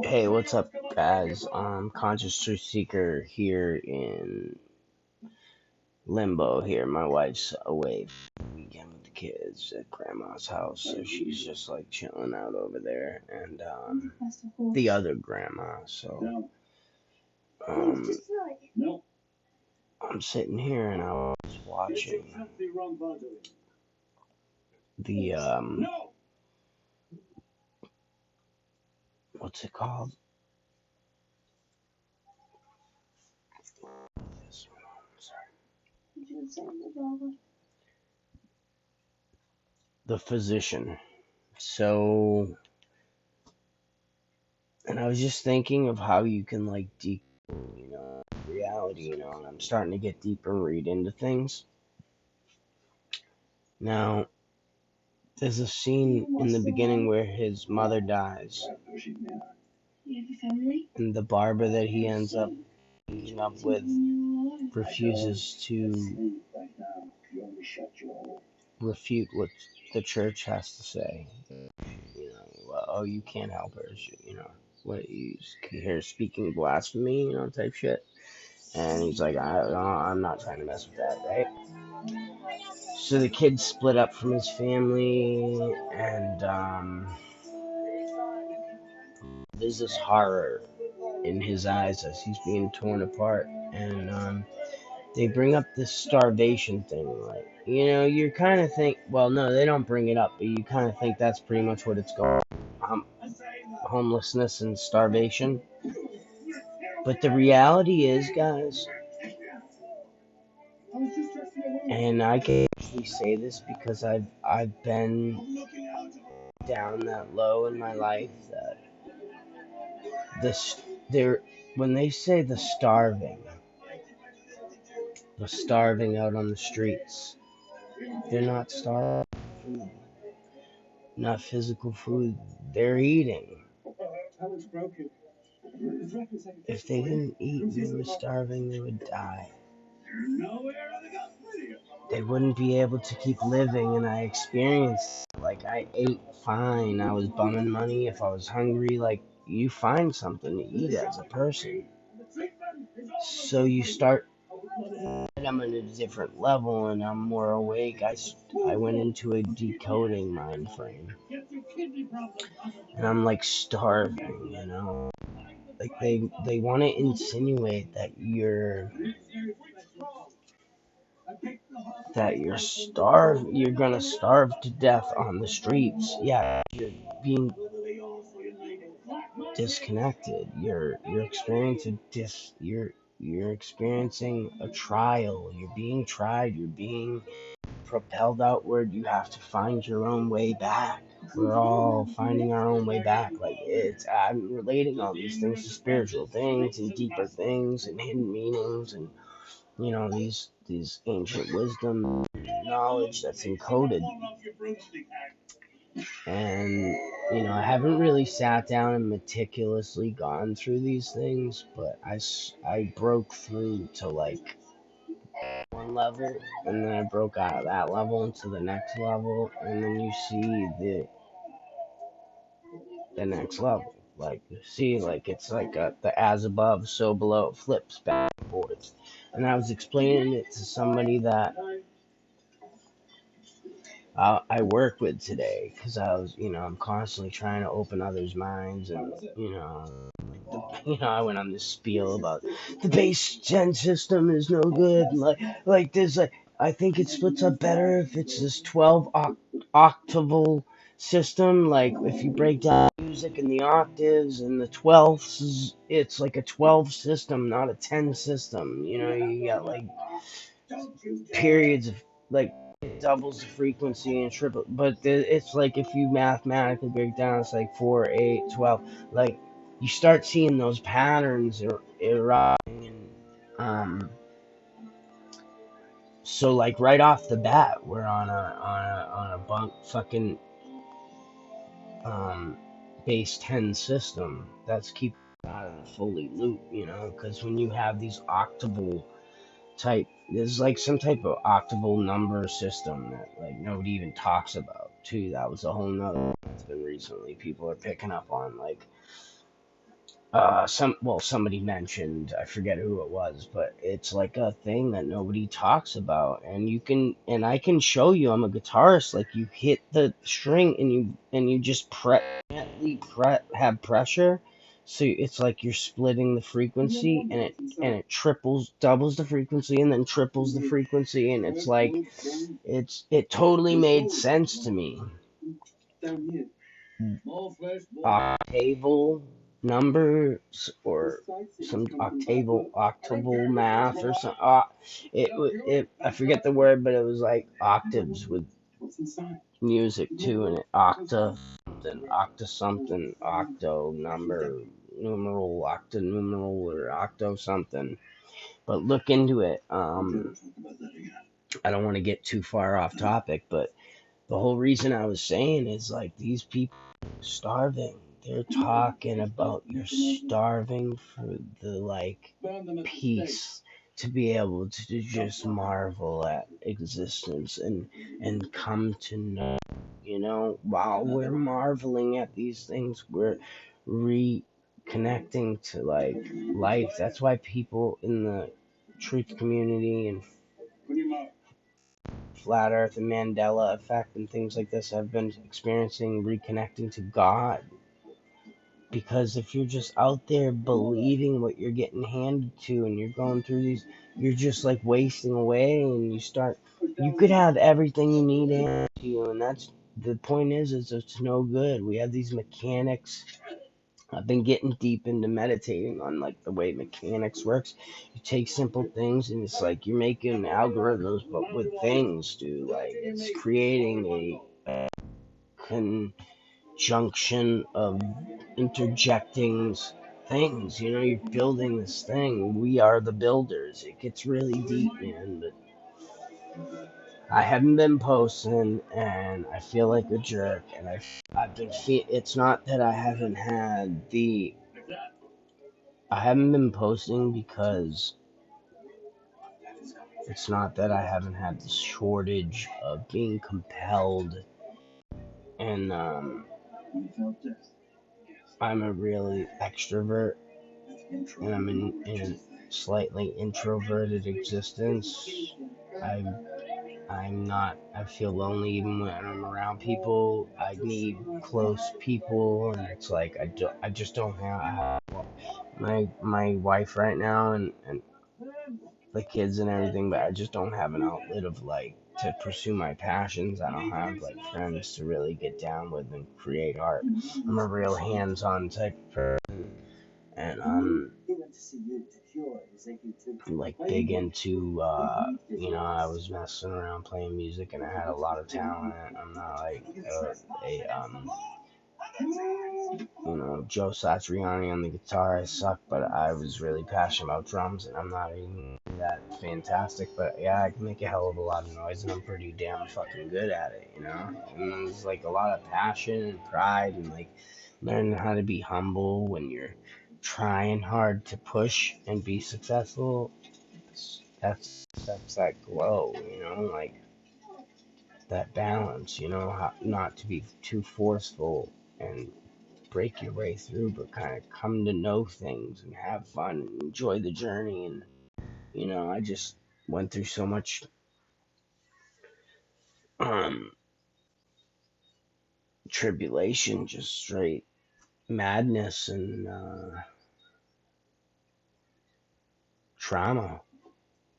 Hey, what's up, guys? Conscious Truth Seeker here in Limbo. Here, my wife's away for the weekend with the kids at Grandma's house, so she's just like chilling out over there, and the other grandma. So, um, I'm sitting here and I was watching the what's it called? The Physician. So, and I was just thinking of how you can like reality, and I'm starting to get deeper and read into things. Now, there's a scene in the beginning where his mother dies, and the barber that he ends up meeting up with refuses to refute what the church has to say. Well, oh, you can't help her, what, you hear her speaking blasphemy, type shit. And he's like, I'm not trying to mess with that, right? So the kid split up from his family, and there's this horror in his eyes as he's being torn apart. And they bring up this starvation thing, like, you kind of think, well, no, they don't bring it up, but you kind of think that's pretty much what it's going on. Homelessness and starvation. But the reality is, guys, and I can actually say this because I've been down that low in my life, that this there when they say the starving out on the streets, they're not starving for food, not physical food, they're eating. If they didn't eat and they were starving, they would die. They wouldn't be able to keep living, and I experienced, like, I ate fine, I was bumming money if I was hungry, like, you find something to eat as a person. So you start, I'm at a different level and I'm more awake. I went into a decoding mind frame, and I'm like starving, like they want to insinuate that you're gonna starve to death on the streets. Yeah, you're being disconnected. You're experiencing you're experiencing a trial. You're being tried. You're being propelled outward. You have to find your own way back. We're all finding our own way back. Like, I'm relating all these things to spiritual things and deeper things and hidden meanings, and these ancient wisdom knowledge that's encoded. And I haven't really sat down and meticulously gone through these things, but I broke through to like one level, and then I broke out of that level into the next level, and then you see the next level. Like, you see, like, it's like the as above, so below, flips back and forth. And I was explaining it to somebody that I work with today, because I'm constantly trying to open others' minds, and I went on this spiel about the base gen system is no good, like there's like, I think it splits up better if it's this 12 octaval system. Like, if you break down music in the octaves and the twelfths, it's like a 12 system, not a 10 system. You got like periods of, like, it doubles the frequency and triple, but it's like, if you mathematically break down, it's like 4, 8, 12. Like, you start seeing those patterns eroding, and so, like, right off the bat, we're on a bunk fucking base 10 system that's keeping out of the fully loop, because when you have these octaval type, there's like some type of octaval number system that, like, nobody even talks about. too. That was a whole nother that's been recently people are picking up on, like somebody mentioned, I forget who it was, but it's like a thing that nobody talks about, and I can show you. I'm a guitarist. Like, you hit the string and you just have pressure, so it's like you're splitting the frequency, and it doubles the frequency, and then triples the frequency, and it's like it totally made sense to me. Octaval numbers, or some octaval math, or some I forget the word, but it was like octaves with music too, and it octa something, octo number, numeral, octa numeral, or octo something. But look into it. I don't want to get too far off topic, but the whole reason I was saying is, like, these people are starving. They're talking about you're starving for the, like, peace, to be able to just marvel at existence, and come to know, while we're marveling at these things, we're reconnecting to, like, life. That's why people in the truth community and flat earth and Mandela effect and things like this have been experiencing reconnecting to God. Because if you're just out there believing what you're getting handed to, and you're going through these, you're just like wasting away, and you could have everything you need handed to you, and that's the point is it's no good. We have these mechanics. I've been getting deep into meditating on, like, the way mechanics works. You take simple things, and it's like you're making algorithms, but with things, dude. Like, it's creating a conjunction of interjecting things. You're building this thing. We are the builders. It gets really deep, man. But I haven't been posting, and I feel like a jerk. And I've been it's not that I haven't been posting because it's not that I haven't had the shortage of being compelled, and I'm a really extrovert, and I'm in a slightly introverted existence. I'm not. I feel lonely even when I'm around people. I need close people, and it's like I just don't have my wife right now, and the kids and everything, but I just don't have an outlet of, like, to pursue my passions. I don't have, like, friends to really get down with and create art. I'm a real hands-on type of person, and like, big into I was messing around playing music, and I had a lot of talent. I'm not like Joe Satriani on the guitar. I suck, but I was really passionate about drums, and I'm not even that fantastic. But yeah, I can make a hell of a lot of noise, and I'm pretty damn fucking good at it. And there's, like, a lot of passion and pride, and, like, learning how to be humble when you're trying hard to push and be successful. That's that glow, like, that balance, how not to be too forceful and break your way through, but kind of come to know things and have fun and enjoy the journey. And I just went through so much um tribulation, just straight madness, and trauma,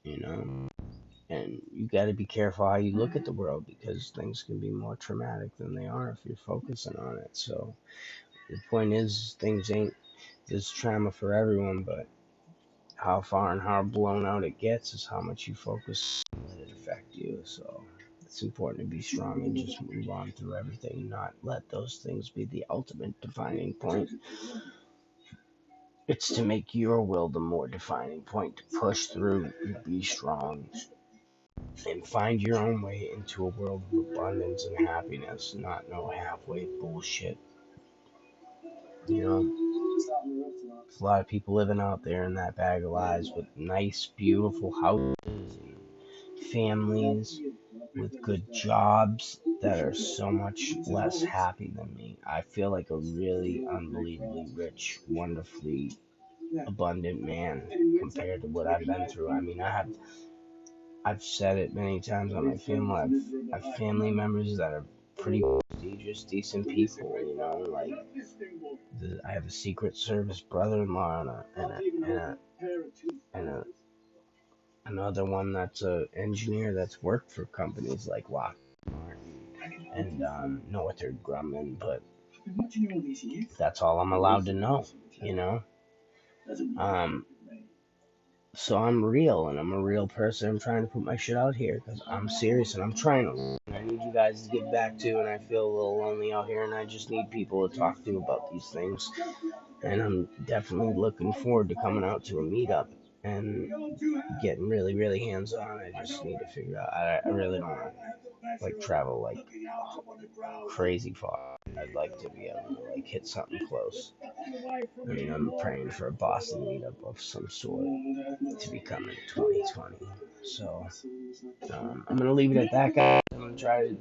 you know. And you got to be careful how you look at the world, because things can be more traumatic than they are if you're focusing on it. So the point is, things ain't this trauma for everyone, but how far and how blown out it gets is how much you focus and let it affect you. So it's important to be strong and just move on through everything, not let those things be the ultimate defining point. It's to make your will the more defining point, to push through and be strong and find your own way into a world of abundance and happiness, not no halfway bullshit. There's a lot of people living out there in that bag of lies with nice, beautiful houses and families with good jobs that are so much less happy than me. I feel like a really unbelievably rich, wonderfully abundant man compared to what I've been through. I mean, I've said it many times on my family. I've family members that are pretty prestigious, decent people. You know, like I have a Secret Service brother-in-law and another one that's a engineer that's worked for companies like Lockheed and Northrop Grumman, but that's all I'm allowed to know, you know. Um, so I'm real and I'm a real person. I'm trying to put my shit out here because I'm serious and I'm trying to. I need you guys to get back to, and I feel a little lonely out here, and I just need people to talk to about these things. And I'm definitely looking forward to coming out to a meetup and getting really, really hands on. I just need to figure out. I really don't want to like travel like crazy far. I'd like to be able to like hit something close. I mean, I'm praying for a Boston meetup of some sort to be coming in 2020. So I'm gonna leave it at that, guys. I'm gonna try to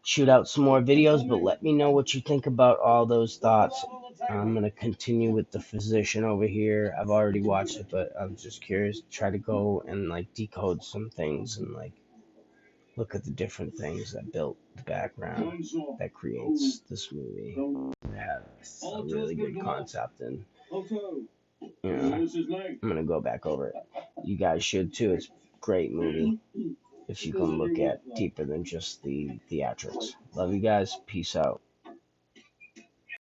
shoot out some more videos, but let me know what you think about all those thoughts. I'm gonna continue with the physician over here. I've already watched it, but I'm just curious to try to go and like decode some things and like look at the different things that built the background that creates this movie. It had a really good concept, and you know, I'm gonna go back over it. You guys should too. It's a great movie if you can look at deeper than just the theatrics. Love you guys. Peace out.